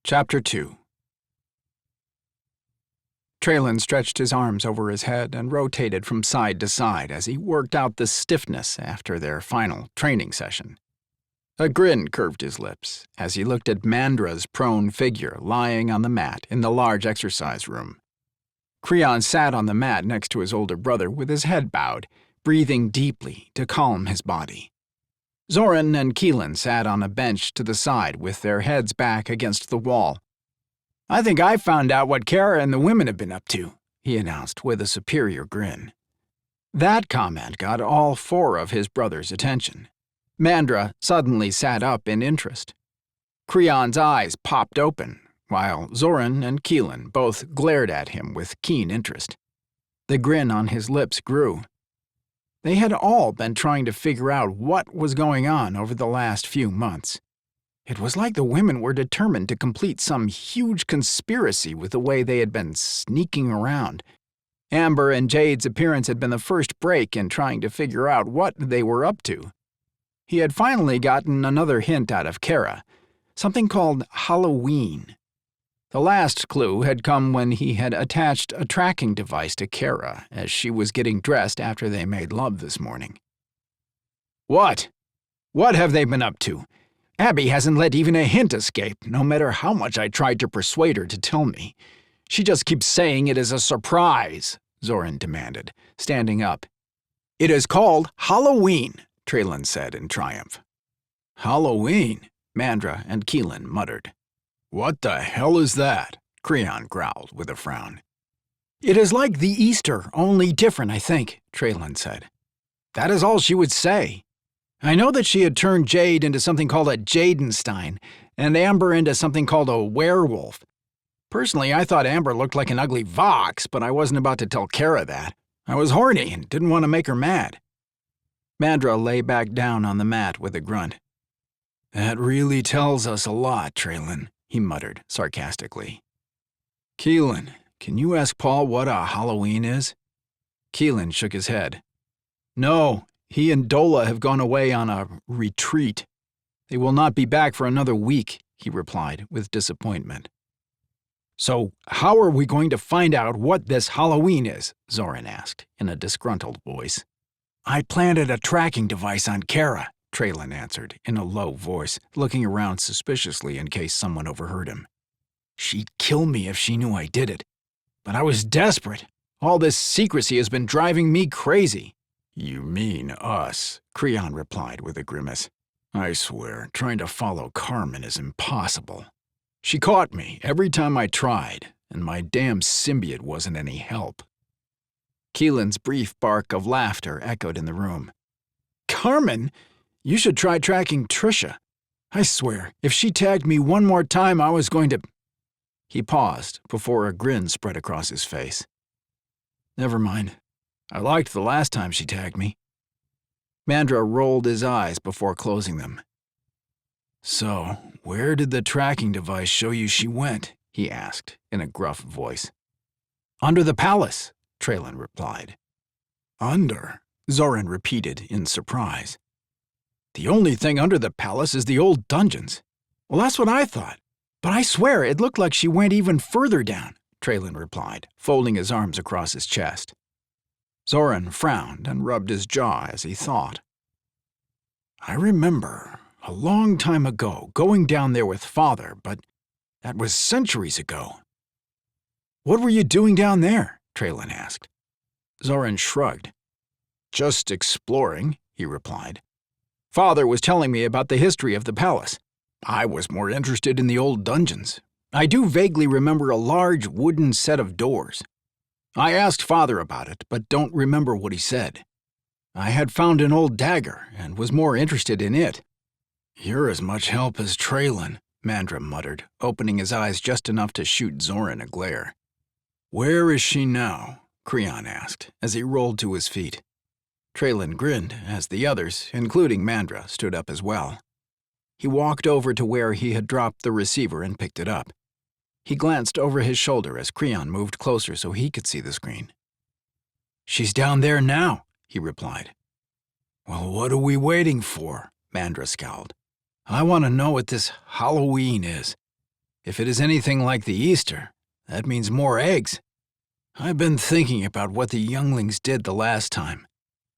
Chapter 2. Traylon stretched his arms over his head and rotated from side to side as he worked out the stiffness after their final training session. A grin curved his lips as he looked at Mandra's prone figure lying on the mat in the large exercise room. Creon sat on the mat next to his older brother with his head bowed, breathing deeply to calm his body. Zoran and Keelan sat on a bench to the side with their heads back against the wall. "I think I found out what Cara and the women have been up to," he announced with a superior grin. That comment got all four of his brothers' attention. Mandra suddenly sat up in interest. Creon's eyes popped open, while Zoran and Keelan both glared at him with keen interest. The grin on his lips grew. They had all been trying to figure out what was going on over the last few months. It was like the women were determined to complete some huge conspiracy with the way they had been sneaking around. Amber and Jade's appearance had been the first break in trying to figure out what they were up to. He had finally gotten another hint out of Cara, something called Halloween. The last clue had come when he had attached a tracking device to Cara as she was getting dressed after they made love this morning. "What? What have they been up to? Abby hasn't let even a hint escape, no matter how much I tried to persuade her to tell me. She just keeps saying it is a surprise," Zoran demanded, standing up. "It is called Halloween," Traylon said in triumph. "Halloween," Mandra and Keelan muttered. "What the hell is that?" Creon growled with a frown. "It is like the Easter, only different, I think," Traylon said. That is all she would say. I know that she had turned Jade into something called a Jadenstein, and Amber into something called a werewolf. Personally, I thought Amber looked like an ugly Vox, but I wasn't about to tell Cara that. I was horny and didn't want to make her mad. Mandra lay back down on the mat with a grunt. "That really tells us a lot, Traylon," he muttered sarcastically. "Keelan, can you ask Paul what a Halloween is?" Keelan shook his head. "No, he and Dola have gone away on a retreat. They will not be back for another week," he replied with disappointment. "So how are we going to find out what this Halloween is?" Zoran asked in a disgruntled voice. "I planted a tracking device on Cara," Traylon answered in a low voice, looking around suspiciously in case someone overheard him. "She'd kill me if she knew I did it. But I was desperate. All this secrecy has been driving me crazy." "You mean us," Creon replied with a grimace. "I swear, trying to follow Carmen is impossible. She caught me every time I tried, and my damn symbiote wasn't any help." Keelan's brief bark of laughter echoed in the room. "Carmen? You should try tracking Trisha. I swear, if she tagged me one more time, I was going to—" He paused before a grin spread across his face. "Never mind. I liked the last time she tagged me." Mandra rolled his eyes before closing them. "So, where did the tracking device show you she went?" he asked in a gruff voice. "Under the palace," Traylon replied. "Under?" Zoran repeated in surprise. "The only thing under the palace is the old dungeons." "Well, that's what I thought. But I swear it looked like she went even further down," Traylon replied, folding his arms across his chest. Zoran frowned and rubbed his jaw as he thought. "I remember, a long time ago, going down there with Father, but that was centuries ago." "What were you doing down there?" Traylon asked. Zoran shrugged. "Just exploring," he replied. "Father was telling me about the history of the palace. I was more interested in the old dungeons. I do vaguely remember a large wooden set of doors. I asked Father about it, but don't remember what he said. I had found an old dagger and was more interested in it." "You're as much help as Traylon," Mandra muttered, opening his eyes just enough to shoot Zoran a glare. "Where is she now?" Creon asked as he rolled to his feet. Traylon grinned as the others, including Mandra, stood up as well. He walked over to where he had dropped the receiver and picked it up. He glanced over his shoulder as Creon moved closer so he could see the screen. "She's down there now," he replied. "Well, what are we waiting for?" Mandra scowled. "I want to know what this Halloween is. If it is anything like the Easter, that means more eggs. I've been thinking about what the younglings did the last time,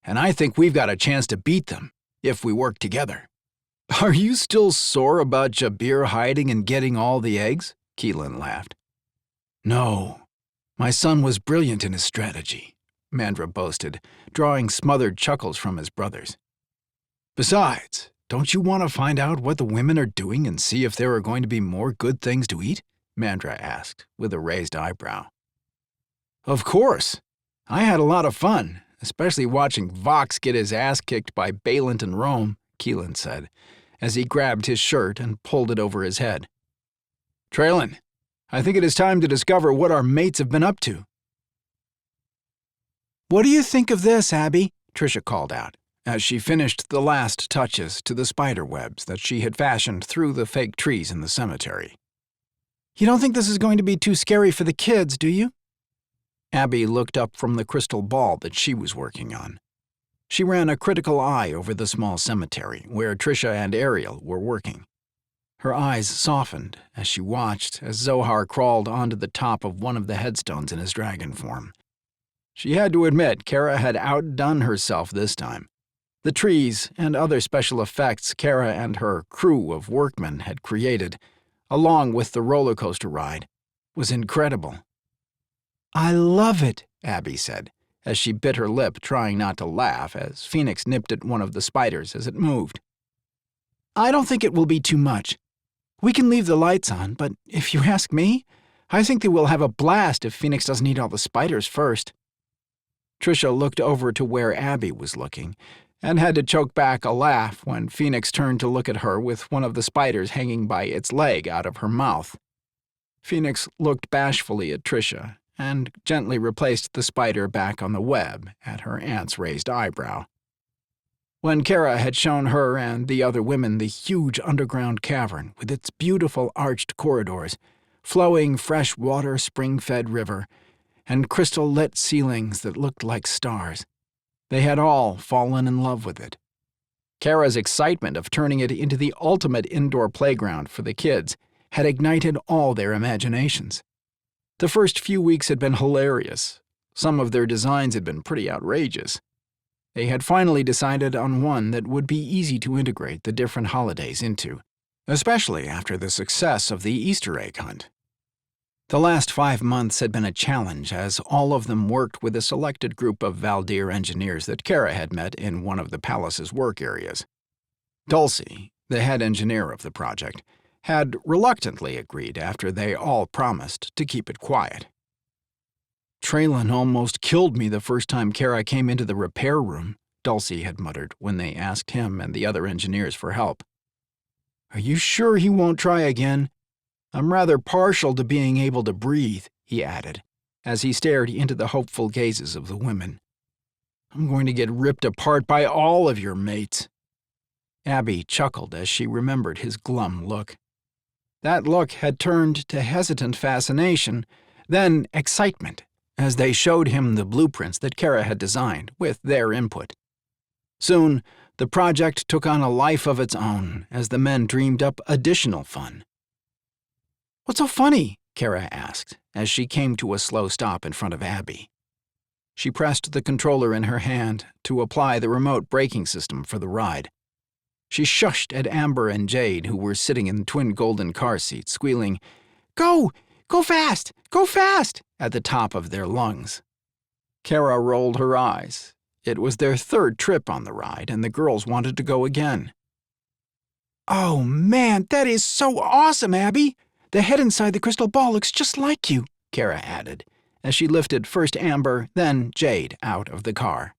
and I think we've got a chance to beat them if we work together. Are you still sore about Jabir hiding and getting all the eggs? Keelan laughed. No, my son was brilliant in his strategy, Mandra boasted, drawing smothered chuckles from his brothers. Besides, don't you want to find out what the women are doing and see if there are going to be more good things to eat? Mandra asked, with a raised eyebrow. Of course. I had a lot of fun, especially watching Vox get his ass kicked by Balint and Rome, Keelan said, as he grabbed his shirt and pulled it over his head. Traylon, I think it is time to discover what our mates have been up to. What do you think of this, Abby? Trisha called out, as she finished the last touches to the spider webs that she had fashioned through the fake trees in the cemetery. You don't think this is going to be too scary for the kids, do you? Abby looked up from the crystal ball that she was working on. She ran a critical eye over the small cemetery where Trisha and Ariel were working. Her eyes softened as she watched as Zohar crawled onto the top of one of the headstones in his dragon form. She had to admit Cara had outdone herself this time. The trees and other special effects Cara and her crew of workmen had created, along with the roller coaster ride, was incredible. I love it, Abby said, as she bit her lip trying not to laugh as Phoenix nipped at one of the spiders as it moved. I don't think it will be too much. We can leave the lights on, but if you ask me, I think that we'll have a blast if Phoenix doesn't eat all the spiders first. Trisha looked over to where Abby was looking and had to choke back a laugh when Phoenix turned to look at her with one of the spiders hanging by its leg out of her mouth. Phoenix looked bashfully at Trisha and gently replaced the spider back on the web at her aunt's raised eyebrow. When Cara had shown her and the other women the huge underground cavern with its beautiful arched corridors, flowing fresh-water spring-fed river, and crystal-lit ceilings that looked like stars, they had all fallen in love with it. Cara's excitement of turning it into the ultimate indoor playground for the kids had ignited all their imaginations. The first few weeks had been hilarious. Some of their designs had been pretty outrageous. They had finally decided on one that would be easy to integrate the different holidays into, especially after the success of the Easter egg hunt. The last 5 months had been a challenge as all of them worked with a selected group of Valdir engineers that Cara had met in one of the palace's work areas. Dulcie, the head engineer of the project, had reluctantly agreed after they all promised to keep it quiet. Traylon almost killed me the first time Cara came into the repair room, Dulcie had muttered when they asked him and the other engineers for help. Are you sure he won't try again? I'm rather partial to being able to breathe, he added, as he stared into the hopeful gazes of the women. I'm going to get ripped apart by all of your mates. Abby chuckled as she remembered his glum look. That look had turned to hesitant fascination, then excitement, as they showed him the blueprints that Cara had designed with their input. Soon, the project took on a life of its own as the men dreamed up additional fun. What's so funny? Cara asked, as she came to a slow stop in front of Abby. She pressed the controller in her hand to apply the remote braking system for the ride. She shushed at Amber and Jade, who were sitting in twin golden car seats, squealing, Go! Go fast! Go fast! At the top of their lungs. Cara rolled her eyes. It was their third trip on the ride, and the girls wanted to go again. Oh, man, that is so awesome, Abby! The head inside the crystal ball looks just like you, Cara added, as she lifted first Amber, then Jade out of the car.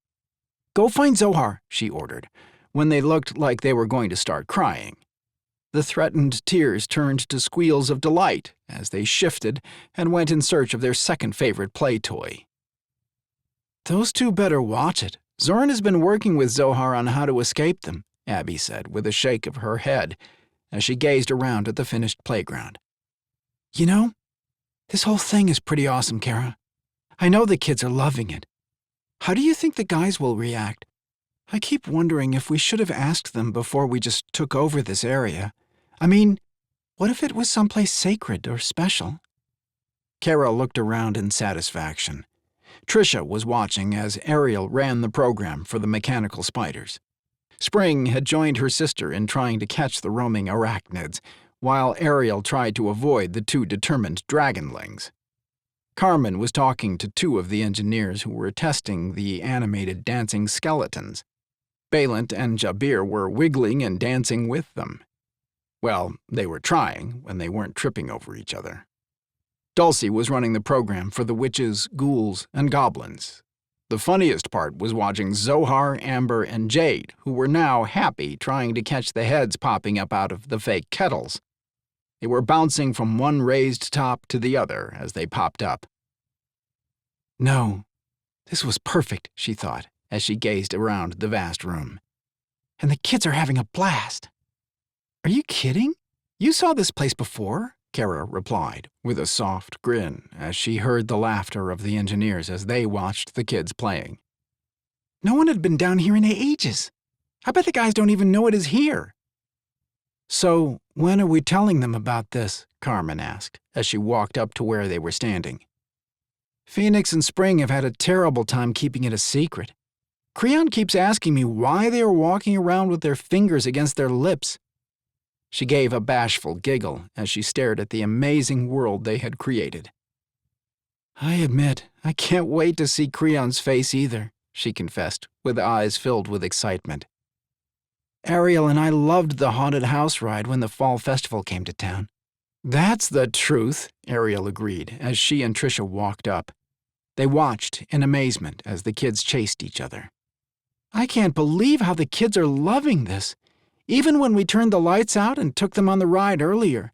Go find Zohar, she ordered, when they looked like they were going to start crying. The threatened tears turned to squeals of delight as they shifted and went in search of their second favorite play toy. Those two better watch it. Zoran has been working with Zohar on how to escape them, Abby said with a shake of her head as she gazed around at the finished playground. You know, this whole thing is pretty awesome, Cara. I know the kids are loving it. How do you think the guys will react? I keep wondering if we should have asked them before we just took over this area. I mean, What if it was someplace sacred or special? Cara looked around in satisfaction. Trisha was watching as Ariel ran the program for the mechanical spiders. Spring had joined her sister in trying to catch the roaming arachnids, while Ariel tried to avoid the two determined Dragonlings. Carmen was talking to two of the engineers who were testing the animated dancing skeletons. Balint and Jabir were wiggling and dancing with them. Well, they were trying when they weren't tripping over each other. Dulcie was running the program for the witches, ghouls, and goblins. The funniest part was watching Zohar, Amber, and Jade, who were now happy trying to catch the heads popping up out of the fake kettles. They were bouncing from one raised top to the other as they popped up. No, this was perfect, she thought, as she gazed around the vast room. And the kids are having a blast. Are you kidding? You saw this place before? Cara replied, with a soft grin, as she heard the laughter of the engineers as they watched the kids playing. No one had been down here in ages. I bet the guys don't even know it is here. So, when are we telling them about this? Carmen asked, as she walked up to where they were standing. Phoenix and Spring have had a terrible time keeping it a secret. Creon keeps asking me why they are walking around with their fingers against their lips. She gave a bashful giggle as she stared at the amazing world they had created. I admit, I can't wait to see Creon's face either, she confessed, with eyes filled with excitement. Ariel and I loved the haunted house ride when the fall festival came to town. That's the truth, Ariel agreed, as she and Trisha walked up. They watched in amazement as the kids chased each other. I can't believe how the kids are loving this, even when we turned the lights out and took them on the ride earlier.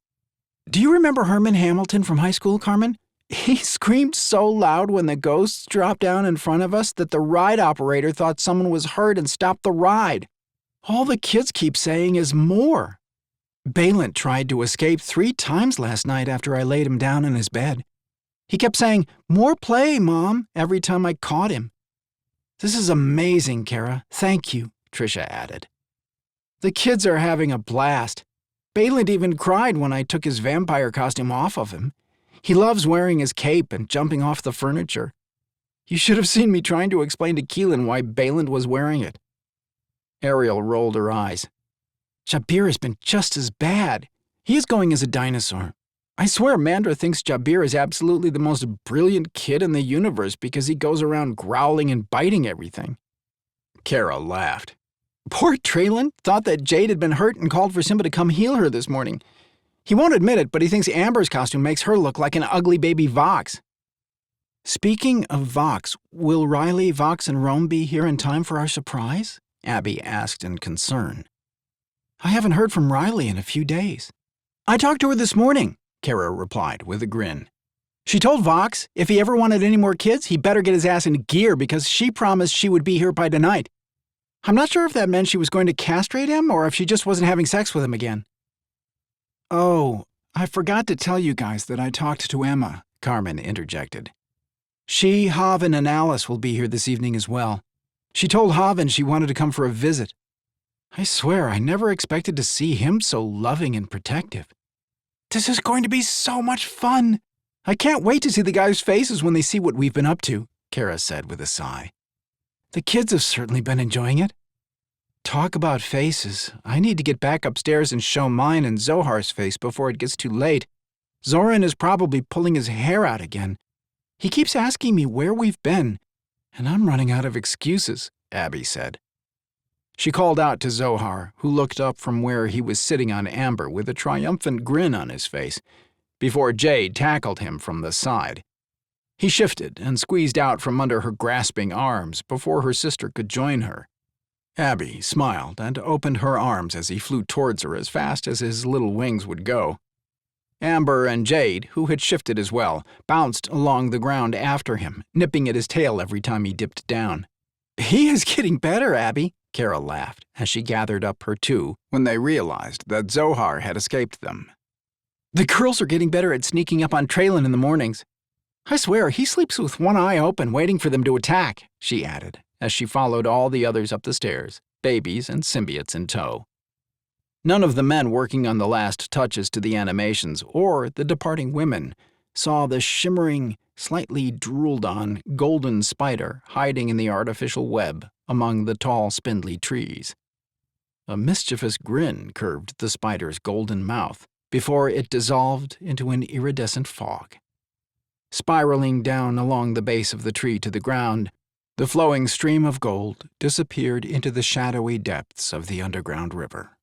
Do you remember Herman Hamilton from high school, Carmen? He screamed so loud when the ghosts dropped down in front of us that the ride operator thought someone was hurt and stopped the ride. All the kids keep saying is more. Balint tried to escape 3 times last night after I laid him down in his bed. He kept saying, "More play, Mom," every time I caught him. This is amazing, Cara. Thank you, Trisha added. The kids are having a blast. Balint even cried when I took his vampire costume off of him. He loves wearing his cape and jumping off the furniture. You should have seen me trying to explain to Keelan why Balint was wearing it. Ariel rolled her eyes. Jabir has been just as bad. He is going as a dinosaur. I swear Mandra thinks Jabir is absolutely the most brilliant kid in the universe because he goes around growling and biting everything. Cara laughed. Poor Traylon thought that Jade had been hurt and called for Simba to come heal her this morning. He won't admit it, but he thinks Amber's costume makes her look like an ugly baby Vox. Speaking of Vox, will Riley, Vox, and Rome be here in time for our surprise? Abby asked in concern. I haven't heard from Riley in a few days. I talked to her this morning, Cara replied with a grin. She told Vox if he ever wanted any more kids, he better get his ass in gear because she promised she would be here by tonight. I'm not sure if that meant she was going to castrate him or if she just wasn't having sex with him again. Oh, I forgot to tell you guys that I talked to Emma, Carmen interjected. She, Haven, and Alice will be here this evening as well. She told Haven she wanted to come for a visit. I swear I never expected to see him so loving and protective. This is going to be so much fun. I can't wait to see the guys' faces when they see what we've been up to, Cara said with a sigh. The kids have certainly been enjoying it. Talk about faces. I need to get back upstairs and show mine and Zohar's face before it gets too late. Zoran is probably pulling his hair out again. He keeps asking me where we've been, and I'm running out of excuses, Abby said. She called out to Zohar, who looked up from where he was sitting on Amber with a triumphant grin on his face, before Jade tackled him from the side. He shifted and squeezed out from under her grasping arms before her sister could join her. Abby smiled and opened her arms as he flew towards her as fast as his little wings would go. Amber and Jade, who had shifted as well, bounced along the ground after him, nipping at his tail every time he dipped down. He is getting better, Abby, Cara laughed as she gathered up her two when they realized that Zohar had escaped them. The girls are getting better at sneaking up on Traylon in the mornings. I swear, he sleeps with one eye open waiting for them to attack, she added, as she followed all the others up the stairs, babies and symbiots in tow. None of the men working on the last touches to the animations or the departing women saw the shimmering, slightly drooled-on golden spider hiding in the artificial web among the tall, spindly trees. A mischievous grin curved the spider's golden mouth before it dissolved into an iridescent fog. Spiraling down along the base of the tree to the ground, the flowing stream of gold disappeared into the shadowy depths of the underground river.